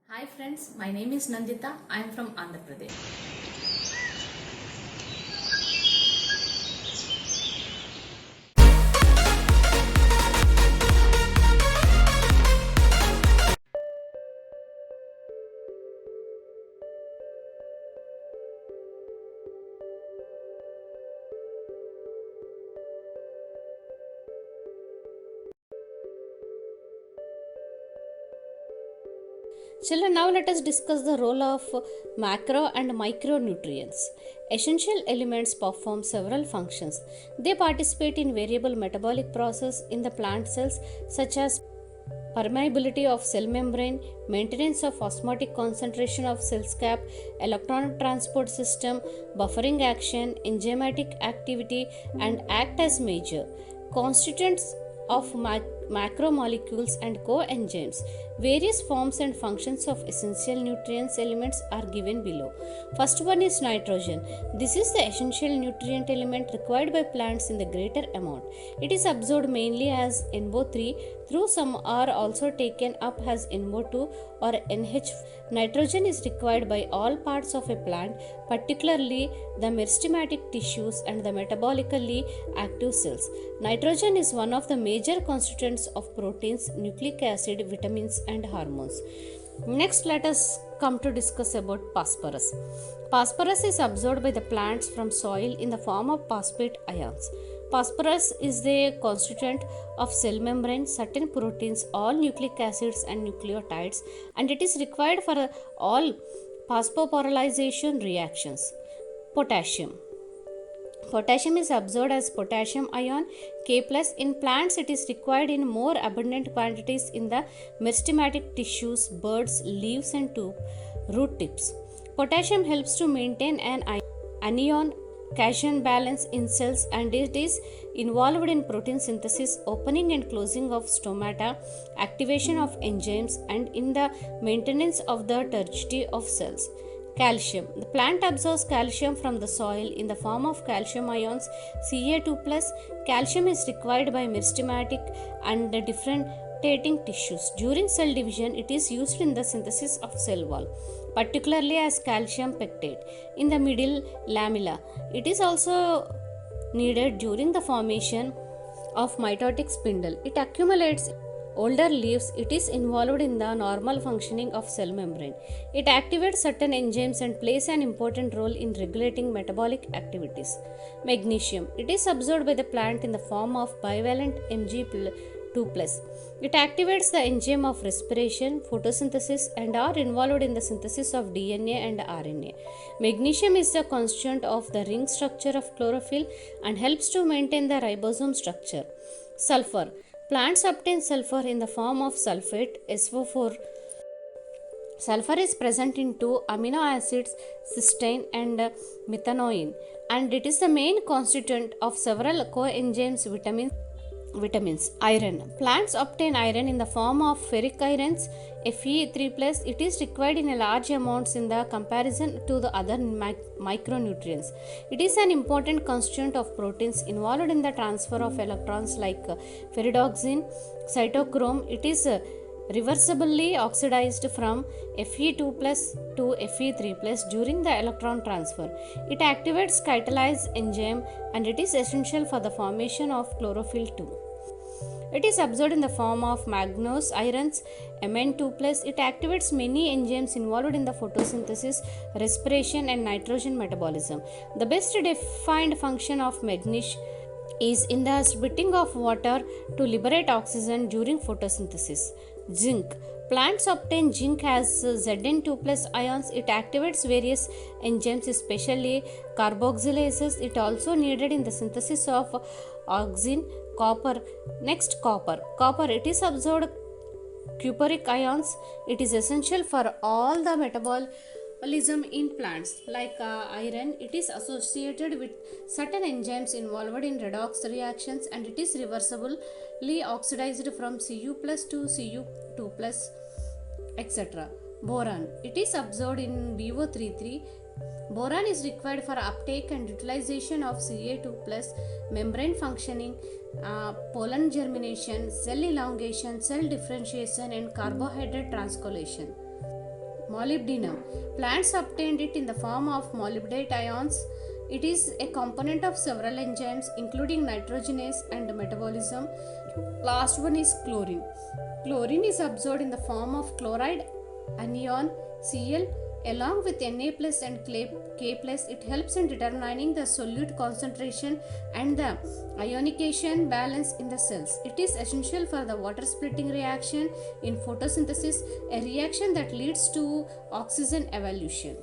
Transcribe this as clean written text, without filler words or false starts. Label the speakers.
Speaker 1: Hi friends, my name is Nandita. I am from Andhra Pradesh.
Speaker 2: Children, now let us discuss the role of macro and micronutrients. Essential elements perform several functions. They participate in variable metabolic process in the plant cells such as permeability of cell membrane, maintenance of osmotic concentration of cell's cap, electron transport system, buffering action, enzymatic activity, and act as major constituents of macromolecules and co-enzymes. Various forms and functions of essential nutrients elements are given below. First one is nitrogen. This is the essential nutrient element required by plants in the greater amount. It is absorbed mainly as NO3, though some are also taken up as NO2 or NH. Nitrogen is required by all parts of a plant, particularly the meristematic tissues and the metabolically active cells. Nitrogen is one of the major constituents of proteins, nucleic acid, vitamins, and hormones. Next, let us come to discuss about phosphorus. Phosphorus is absorbed by the plants from soil in the form of phosphate ions. Phosphorus is the constituent of cell membrane, certain proteins, all nucleic acids and nucleotides, and it is required for all phosphorylation reactions. Potassium. Potassium is absorbed as potassium ion K+. In plants, it is required in more abundant quantities in the meristematic tissues, buds, leaves, and root tips. Potassium helps to maintain an anion cation balance in cells, and it is involved in protein synthesis, opening and closing of stomata, activation of enzymes, and in the maintenance of the turgidity of cells. Calcium. The plant absorbs calcium from the soil in the form of calcium ions Ca2+. Calcium is required by meristematic and differentiating tissues. During cell division, it is used in the synthesis of cell wall, particularly as calcium pectate in the middle lamella. It is also needed during the formation of mitotic spindle. It accumulates older leaves. It is involved in the normal functioning of cell membrane. It activates certain enzymes and plays an important role in regulating metabolic activities. Magnesium. It is absorbed by the plant in the form of bivalent Mg2+. It activates the enzyme of respiration, photosynthesis, and are involved in the synthesis of DNA and RNA. Magnesium is the constituent of the ring structure of chlorophyll and helps to maintain the ribosome structure. Sulfur. Plants obtain sulfur in the form of sulfate, SO4. Sulfur is present in two amino acids, cysteine and methanoine, and it is the main constituent of several coenzymes, vitamins. Iron. Plants obtain iron in the form of ferric irons, Fe3+. It is required in a large amounts in the comparison to the other micronutrients. It is an important constituent of proteins involved in the transfer of electrons like ferridoxin, cytochrome. It is reversibly oxidized from Fe2+ to Fe3+ during the electron transfer. It activates catalase enzyme and it is essential for the formation of chlorophyll 2. It is absorbed in the form of manganese irons Mn2+. It activates many enzymes involved in the photosynthesis, respiration, and nitrogen metabolism. The best defined function of manganese is in the splitting of water to liberate oxygen during photosynthesis. Zinc. Plants obtain zinc as Zn2+ ions. It activates various enzymes, especially carboxylases. It also needed in the synthesis of oxygen. Copper. Next, copper. It is absorbed cupric ions. It is essential for all the metabolism in plants. Like iron, it is associated with certain enzymes involved in redox reactions, and it is reversibly oxidized from Cu+ to Cu2+, etc. Boron. It is absorbed in BO33. Boron is required for uptake and utilization of Ca2+, membrane functioning, pollen germination, cell elongation, cell differentiation, and carbohydrate translocation. Molybdenum. Plants obtained it in the form of molybdate ions. It is a component of several enzymes including nitrogenase and metabolism. Last one is chlorine. Chlorine is absorbed in the form of chloride anion Cl along with Na plus and K plus. It helps in determining the solute concentration and the ionization balance in the cells. It is essential for the water splitting reaction in photosynthesis, a reaction that leads to oxygen evolution.